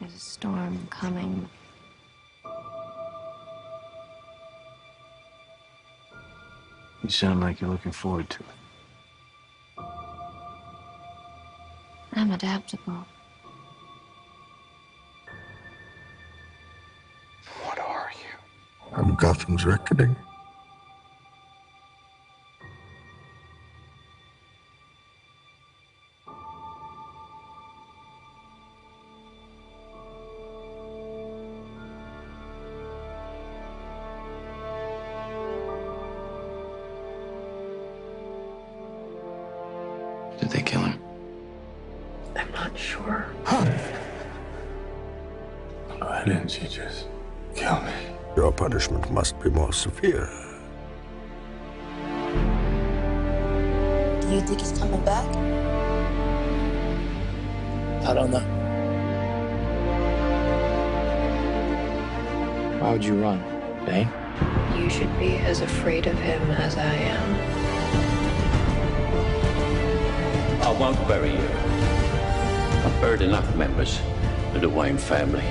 There's a storm coming. You sound like you're looking forward to it. I'm adaptable. What are you? I'm Gotham's reckoning. Did they kill him? I'm not sure. Why didn't you just kill me? Your punishment must be more severe. Do you think he's coming back? I don't know. Why would you run, Bane? You should be as afraid of him as I am. I won't bury you. I've buried enough members of the Wayne family.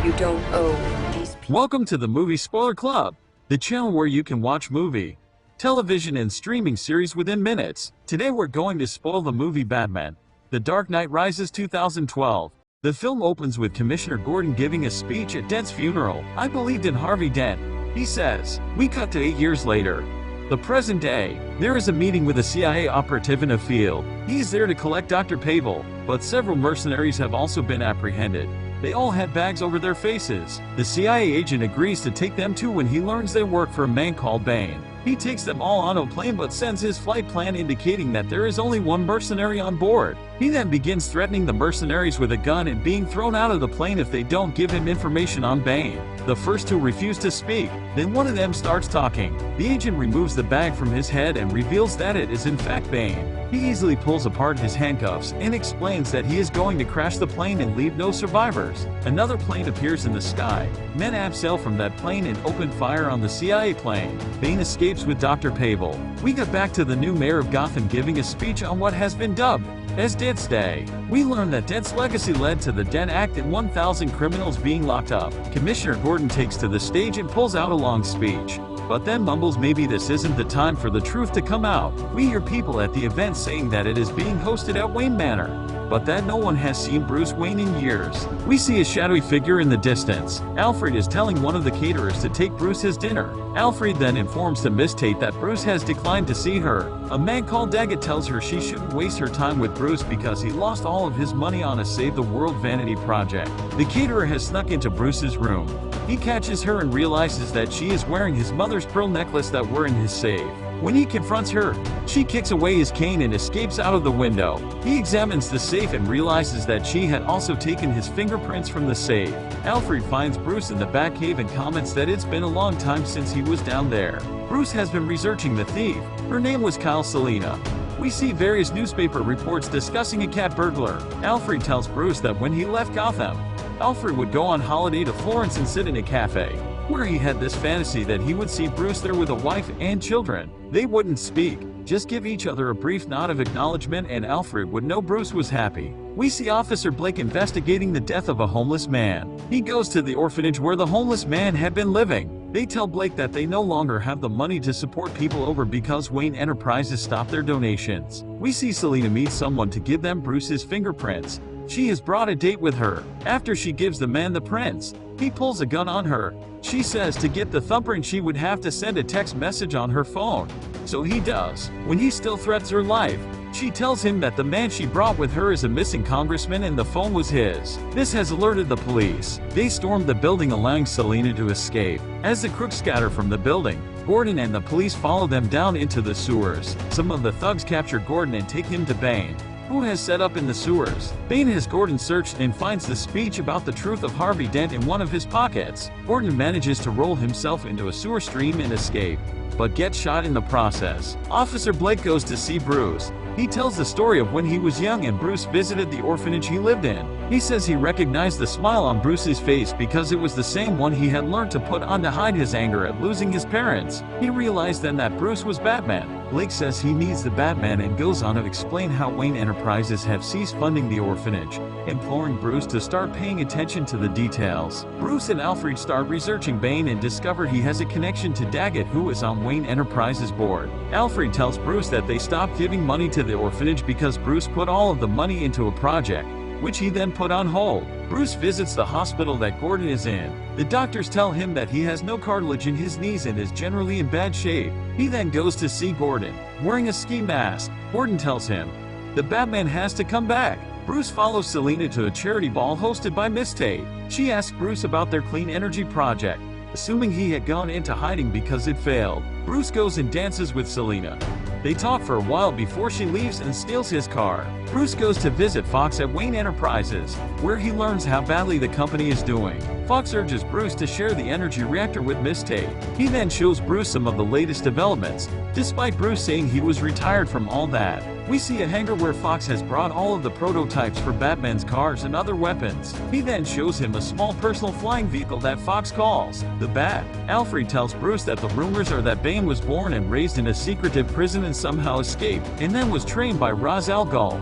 You don't owe these people. Welcome to the Movie Spoiler Club, the channel where you can watch movie, television, and streaming series within minutes. Today we're going to spoil the movie Batman: The Dark Knight Rises 2012. The film opens with Commissioner Gordon giving a speech at Dent's funeral. "I believed in Harvey Dent," he says. We cut to 8 years later. The present day. There is a meeting with a CIA operative in a field. He is there to collect Dr. Bale, but several mercenaries have also been apprehended. They all had bags over their faces. The CIA agent agrees to take them too when he learns they work for a man called Bane. He takes them all on a plane but sends his flight plan indicating that there is only one mercenary on board. He then begins threatening the mercenaries with a gun and being thrown out of the plane if they don't give him information on Bane. The first two refuse to speak. Then one of them starts talking. The agent removes the bag from his head and reveals that it is in fact Bane. He easily pulls apart his handcuffs and explains that he is going to crash the plane and leave no survivors. Another plane appears in the sky. Men abseil from that plane and open fire on the CIA plane. Bane escapes with Dr. Bale. We get back to the new mayor of Gotham giving a speech on what has been dubbed as Dent's Day. We learn that Dent's legacy led to the Dent Act and 1,000 criminals being locked up. Commissioner Gordon takes to the stage and pulls out a long speech, but then mumbles maybe this isn't the time for the truth to come out. We hear people at the event saying that it is being hosted at Wayne Manor, but that no one has seen Bruce Wayne in years. We see a shadowy figure in the distance. Alfred is telling one of the caterers to take Bruce his dinner. Alfred then informs the Miss Tate that Bruce has declined to see her. A man called Daggett tells her she shouldn't waste her time with Bruce because he lost all of his money on a Save the World vanity project. The caterer has snuck into Bruce's room. He catches her and realizes that she is wearing his mother's pearl necklace that were in his safe. When he confronts her, she kicks away his cane and escapes out of the window. He examines the safe and realizes that she had also taken his fingerprints from the safe. Alfred finds Bruce in the Batcave and comments that it's been a long time since he was down there. Bruce has been researching the thief. Her name was Kyle Selina. We see various newspaper reports discussing a cat burglar. Alfred tells Bruce that when he left Gotham, Alfred would go on holiday to Florence and sit in a cafe, where he had this fantasy that he would see Bruce there with a wife and children. They wouldn't speak, just give each other a brief nod of acknowledgement and Alfred would know Bruce was happy. We see Officer Blake investigating the death of a homeless man. He goes to the orphanage where the homeless man had been living. They tell Blake that they no longer have the money to support people over because Wayne Enterprises stopped their donations. We see Selina meet someone to give them Bruce's fingerprints. She has brought a date with her. After she gives the man the prints, he pulls a gun on her. She says to get the thumbprint she would have to send a text message on her phone. So he does. When he still threatens her life, she tells him that the man she brought with her is a missing congressman and the phone was his. This has alerted the police. They storm the building allowing Selina to escape. As the crooks scatter from the building, Gordon and the police follow them down into the sewers. Some of the thugs capture Gordon and take him to Bane, who has set up in the sewers. Bane has Gordon searched and finds the speech about the truth of Harvey Dent in one of his pockets. Gordon manages to roll himself into a sewer stream and escape. but gets shot in the process. Officer Blake goes to see Bruce. He tells the story of when he was young and Bruce visited the orphanage he lived in. He says he recognized the smile on Bruce's face because it was the same one he had learned to put on to hide his anger at losing his parents. He realized then that Bruce was Batman. Blake says he needs the Batman and goes on to explain how Wayne Enterprises have ceased funding the orphanage, imploring Bruce to start paying attention to the details. Bruce and Alfred start researching Bane and discover he has a connection to Daggett, who is on Wayne Enterprises board. Alfred tells Bruce that they stopped giving money to the orphanage because Bruce put all of the money into a project, which he then put on hold. Bruce visits the hospital that Gordon is in. The doctors tell him that he has no cartilage in his knees and is generally in bad shape. He then goes to see Gordon, wearing a ski mask. Gordon tells him the Batman has to come back. Bruce follows Selina to a charity ball hosted by Miss Tate. She asks Bruce about their clean energy project, assuming he had gone into hiding because it failed. Bruce goes and dances with Selina. They talk for a while before she leaves and steals his car. Bruce goes to visit Fox at Wayne Enterprises, where he learns how badly the company is doing. Fox urges Bruce to share the energy reactor with Miss Tate. He then shows Bruce some of the latest developments, despite Bruce saying he was retired from all that. We see a hangar where Fox has brought all of the prototypes for Batman's cars and other weapons. He then shows him a small personal flying vehicle that Fox calls the Bat. Alfred tells Bruce that the rumors are that Bane was born and raised in a secretive prison and somehow escaped, and then was trained by Ra's al Ghul,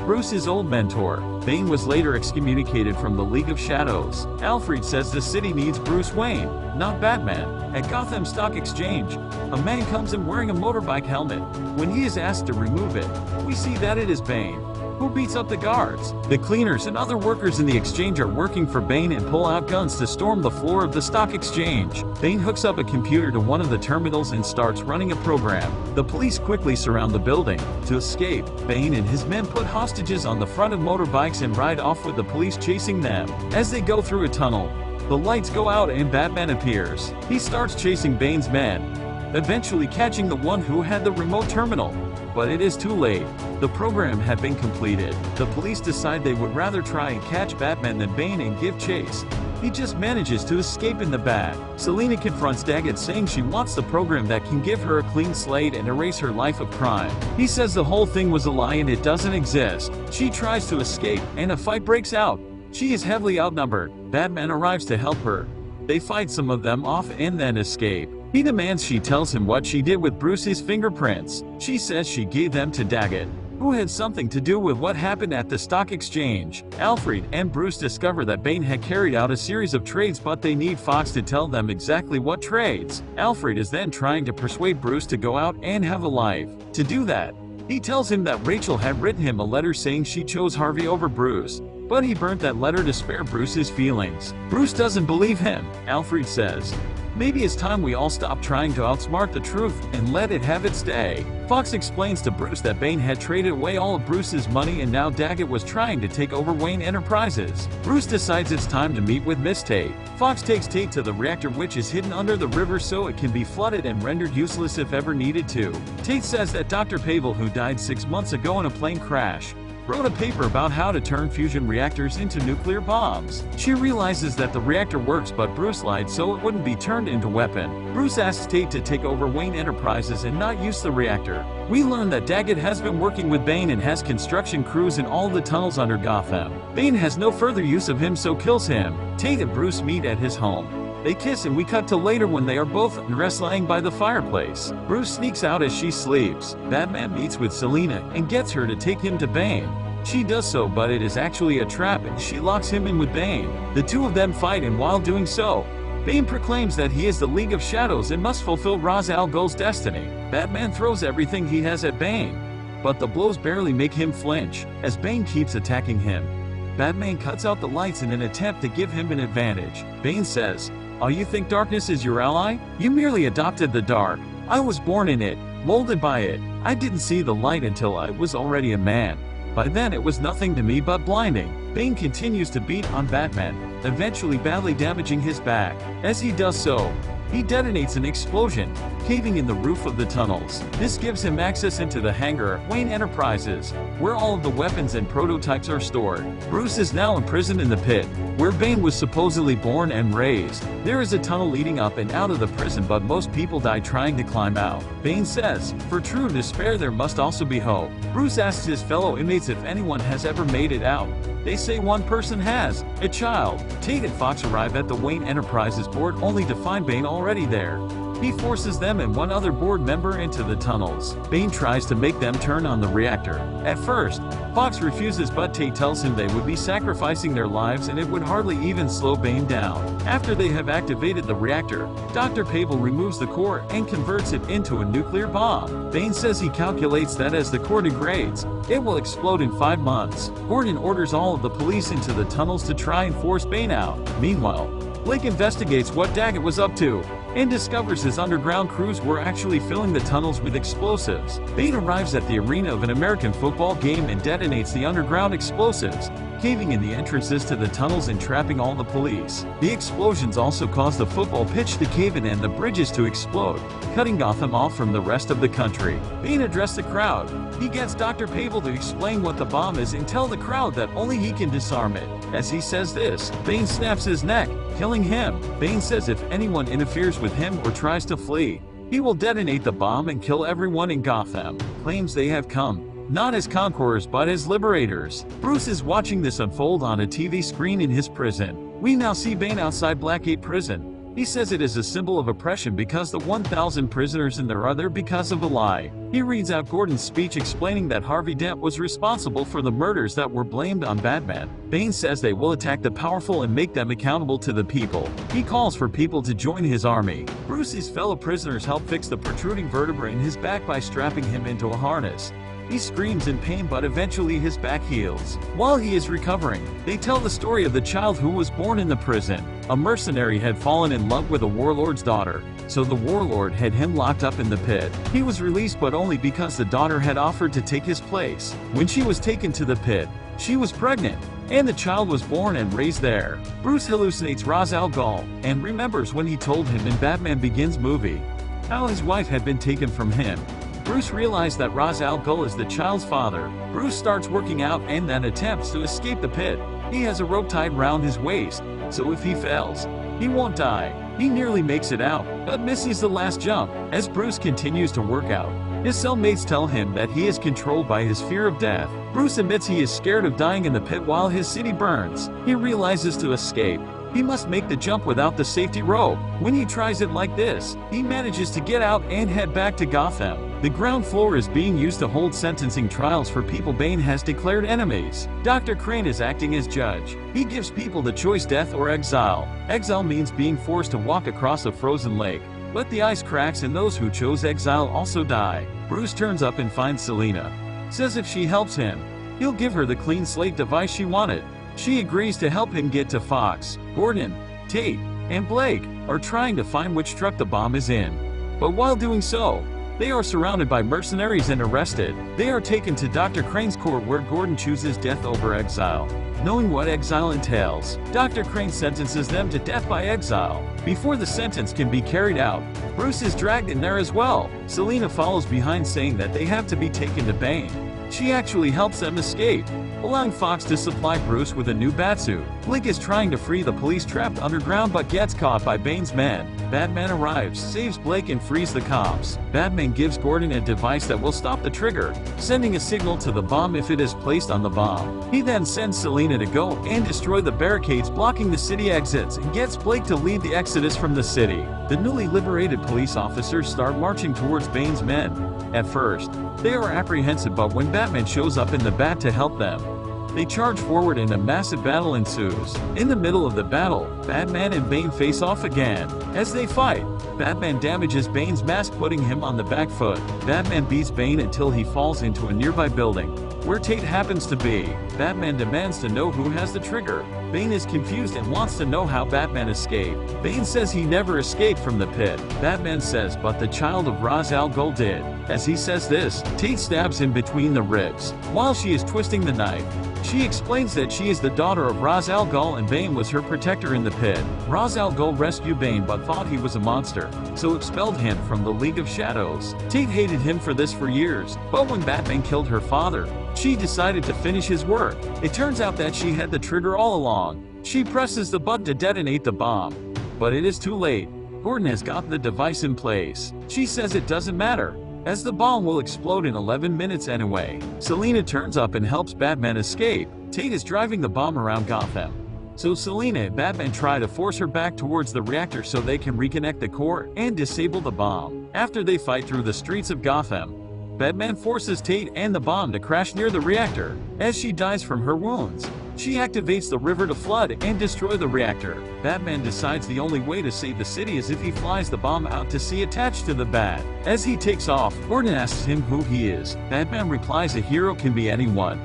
Bruce's old mentor. Bane was later excommunicated from the League of Shadows. Alfred says the city needs Bruce Wayne, not Batman. At Gotham Stock Exchange, a man comes in wearing a motorbike helmet. When he is asked to remove it, we see that it is Bane, who beats up the guards. The cleaners and other workers in the exchange are working for Bane and pull out guns to storm the floor of the stock exchange. Bane hooks up a computer to one of the terminals and starts running a program. The police quickly surround the building. To escape, Bane and his men put hostages on the front of motorbikes and ride off with the police chasing them. As they go through a tunnel, the lights go out and Batman appears. He starts chasing Bane's men, eventually catching the one who had the remote terminal. But it is too late. The program had been completed. The police decide they would rather try and catch Batman than Bane and give chase. He just manages to escape in the Bat. Selina confronts Daggett, saying she wants the program that can give her a clean slate and erase her life of crime. He says the whole thing was a lie and it doesn't exist. She tries to escape, and a fight breaks out. She is heavily outnumbered. Batman arrives to help her. They fight some of them off and then escape. He demands she tells him what she did with Bruce's fingerprints. She says she gave them to Daggett, who had something to do with what happened at the stock exchange. Alfred and Bruce discover that Bane had carried out a series of trades, but they need Fox to tell them exactly what trades. Alfred is then trying to persuade Bruce to go out and have a life. To do that, he tells him that Rachel had written him a letter saying she chose Harvey over Bruce, but he burnt that letter to spare Bruce's feelings. Bruce doesn't believe him. Alfred says, maybe it's time we all stop trying to outsmart the truth and let it have its day. Fox explains to Bruce that Bane had traded away all of Bruce's money and now Daggett was trying to take over Wayne Enterprises. Bruce decides it's time to meet with Miss Tate. Fox takes Tate to the reactor, which is hidden under the river so it can be flooded and rendered useless if ever needed to. Tate says that Dr. Pavel, who died 6 months ago in a plane crash, wrote a paper about how to turn fusion reactors into nuclear bombs. She realizes that the reactor works, but Bruce lied so it wouldn't be turned into a weapon. Bruce asks Tate to take over Wayne Enterprises and not use the reactor. We learn that Daggett has been working with Bane and has construction crews in all the tunnels under Gotham. Bane has no further use of him, so kills him. Tate and Bruce meet at his home. They kiss and we cut to later when they are both undressed lying by the fireplace. Bruce sneaks out as she sleeps. Batman meets with Selina and gets her to take him to Bane. She does so, but it is actually a trap and she locks him in with Bane. The two of them fight, and while doing so, Bane proclaims that he is the League of Shadows and must fulfill Ra's al Ghul's destiny. Batman throws everything he has at Bane, but the blows barely make him flinch. As Bane keeps attacking him, Batman cuts out the lights in an attempt to give him an advantage. Bane says, "Oh, you think darkness is your ally? You merely adopted the dark. I was born in it, molded by it. I didn't see the light until I was already a man. By then it was nothing to me but blinding." Bane continues to beat on Batman, eventually badly damaging his back. As he does so, he detonates an explosion, caving in the roof of the tunnels. This gives him access into the hangar at Wayne Enterprises, where all of the weapons and prototypes are stored. Bruce is now imprisoned in the pit, where Bane was supposedly born and raised. There is a tunnel leading up and out of the prison, but most people die trying to climb out. Bane says, "For true despair there must also be hope." Bruce asks his fellow inmates if anyone has ever made it out. They say one person has, a child. Tate and Fox arrive at the Wayne Enterprises board only to find Bane already there. He forces them and one other board member into the tunnels. Bane tries to make them turn on the reactor. At first, Fox refuses, but Tate tells him they would be sacrificing their lives and it would hardly even slow Bane down. After they have activated the reactor, Dr. Bale removes the core and converts it into a nuclear bomb. Bane says he calculates that as the core degrades, it will explode in 5 months. Gordon orders all of the police into the tunnels to try and force Bane out. Meanwhile, Blake investigates what Daggett was up to and discovers his underground crews were actually filling the tunnels with explosives. Bane arrives at the arena of an American football game and detonates the underground explosives, caving in the entrances to the tunnels and trapping all the police. The explosions also cause the football pitch to cave in and the bridges to explode, cutting Gotham off from the rest of the country. Bane addressed the crowd. He gets Dr. Bale to explain what the bomb is and tell the crowd that only he can disarm it. As he says this, Bane snaps his neck, killing him. Bane says if anyone interferes with him or tries to flee, he will detonate the bomb and kill everyone in Gotham. Claims they have come not as conquerors but as liberators. Bruce is watching this unfold on a TV screen in his prison. We now see Bane outside Blackgate Prison. He says it is a symbol of oppression because the 1,000 prisoners in there are there because of a lie. He reads out Gordon's speech explaining that Harvey Dent was responsible for the murders that were blamed on Batman. Bane says they will attack the powerful and make them accountable to the people. He calls for people to join his army. Bruce's fellow prisoners help fix the protruding vertebra in his back by strapping him into a harness. He screams in pain, but eventually his back heals. While he is recovering, they tell the story of the child who was born in the prison. A mercenary had fallen in love with a warlord's daughter, so the warlord had him locked up in the pit. He was released, but only because the daughter had offered to take his place. When she was taken to the pit, she was pregnant, and the child was born and raised there. Bruce hallucinates Ra's al Ghul and remembers when he told him in Batman Begins movie how his wife had been taken from him. Bruce realized that Ra's al Ghul is the child's father. Bruce starts working out and then attempts to escape the pit. He has a rope tied round his waist, so if he fails, he won't die. He nearly makes it out, but misses the last jump. As Bruce continues to work out, his cellmates tell him that he is controlled by his fear of death. Bruce admits he is scared of dying in the pit while his city burns. He realizes to escape, he must make the jump without the safety rope. When he tries it like this, he manages to get out and head back to Gotham. The ground floor is being used to hold sentencing trials for people Bane has declared enemies. Dr. Crane is acting as judge. He gives people the choice: death or exile. Exile means being forced to walk across a frozen lake, but the ice cracks and those who chose exile also die. Bruce turns up and finds Selina. Says if she helps him, he'll give her the clean slate device she wanted. She agrees to help him get to Fox. Gordon, Tate, and Blake are trying to find which truck the bomb is in. But while doing so, they are surrounded by mercenaries and arrested. They are taken to Dr. Crane's court, where Gordon chooses death over exile. Knowing what exile entails, Dr. Crane sentences them to death by exile. Before the sentence can be carried out, Bruce is dragged in there as well. Selina follows behind, saying that they have to be taken to Bane. She actually helps them escape, allowing Fox to supply Bruce with a new batsuit. Blake is trying to free the police trapped underground but gets caught by Bane's men. Batman arrives, saves Blake, and frees the cops. Batman gives Gordon a device that will stop the trigger, sending a signal to the bomb if it is placed on the bomb. He then sends Selina to go and destroy the barricades blocking the city exits and gets Blake to lead the exodus from the city. The newly liberated police officers start marching towards Bane's men. At first, they are apprehensive, but when Batman shows up in the Bat to help them, they charge forward and a massive battle ensues. In the middle of the battle, Batman and Bane face off again. As they fight, Batman damages Bane's mask, putting him on the back foot. Batman beats Bane until he falls into a nearby building, where Tate happens to be. Batman demands to know who has the trigger. Bane is confused and wants to know how Batman escaped. Bane says he never escaped from the pit. Batman says but the child of Ra's al Ghul did. As he says this, Tate stabs him between the ribs. While she is twisting the knife, she explains that she is the daughter of Ra's al Ghul and Bane was her protector in the pit. Ra's al Ghul rescued Bane but thought he was a monster, so expelled him from the League of Shadows. Tate hated him for this for years, but when Batman killed her father, she decided to finish his work. It turns out that she had the trigger all along. She presses the button to detonate the bomb, but it is too late. Gordon has got the device in place. She says it doesn't matter, as the bomb will explode in 11 minutes anyway. Selina turns up and helps Batman escape. Tate is driving the bomb around Gotham, so Selina and Batman try to force her back towards the reactor so they can reconnect the core and disable the bomb. After they fight through the streets of Gotham, Batman forces Tate and the bomb to crash near the reactor. As she dies from her wounds, she activates the river to flood and destroy the reactor. Batman decides the only way to save the city is if he flies the bomb out to sea attached to the bat. As he takes off, Gordon asks him who he is. Batman replies a hero can be anyone.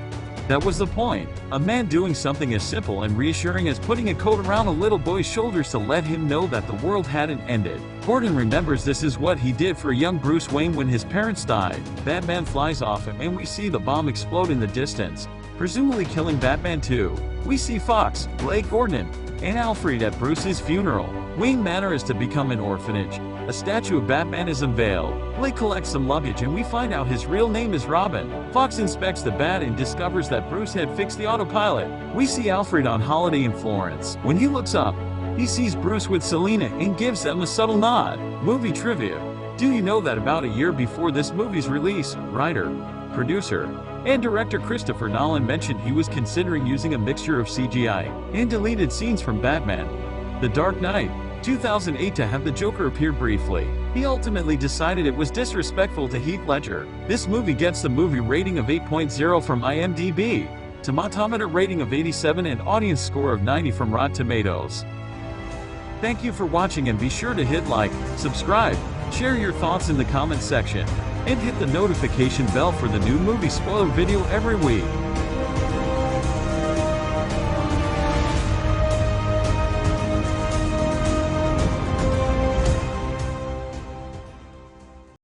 That was the point. A man doing something as simple and reassuring as putting a coat around a little boy's shoulders to let him know that the world hadn't ended. Gordon remembers this is what he did for young Bruce Wayne when his parents died. Batman flies off and we see the bomb explode in the distance, presumably killing Batman too. We see Fox, Blake Gordon, and Alfred at Bruce's funeral. Wayne Manor is to become an orphanage. A statue of Batman is unveiled. Blake collects some luggage and we find out his real name is Robin. Fox inspects the bat and discovers that Bruce had fixed the autopilot. We see Alfred on holiday in Florence. When he looks up, he sees Bruce with Selina and gives them a subtle nod. Movie trivia. Do you know that about a year before this movie's release, writer, producer, and director Christopher Nolan mentioned he was considering using a mixture of CGI and deleted scenes from Batman: The Dark Knight, 2008 to have the Joker appear briefly. He ultimately decided it was disrespectful to Heath Ledger. This movie gets the movie rating of 8.0 from IMDb, Tomatometer rating of 87 and audience score of 90 from Rotten Tomatoes. Thank you for watching and be sure to hit like, subscribe, share your thoughts in the comments section, and hit the notification bell for the new movie spoiler video every week.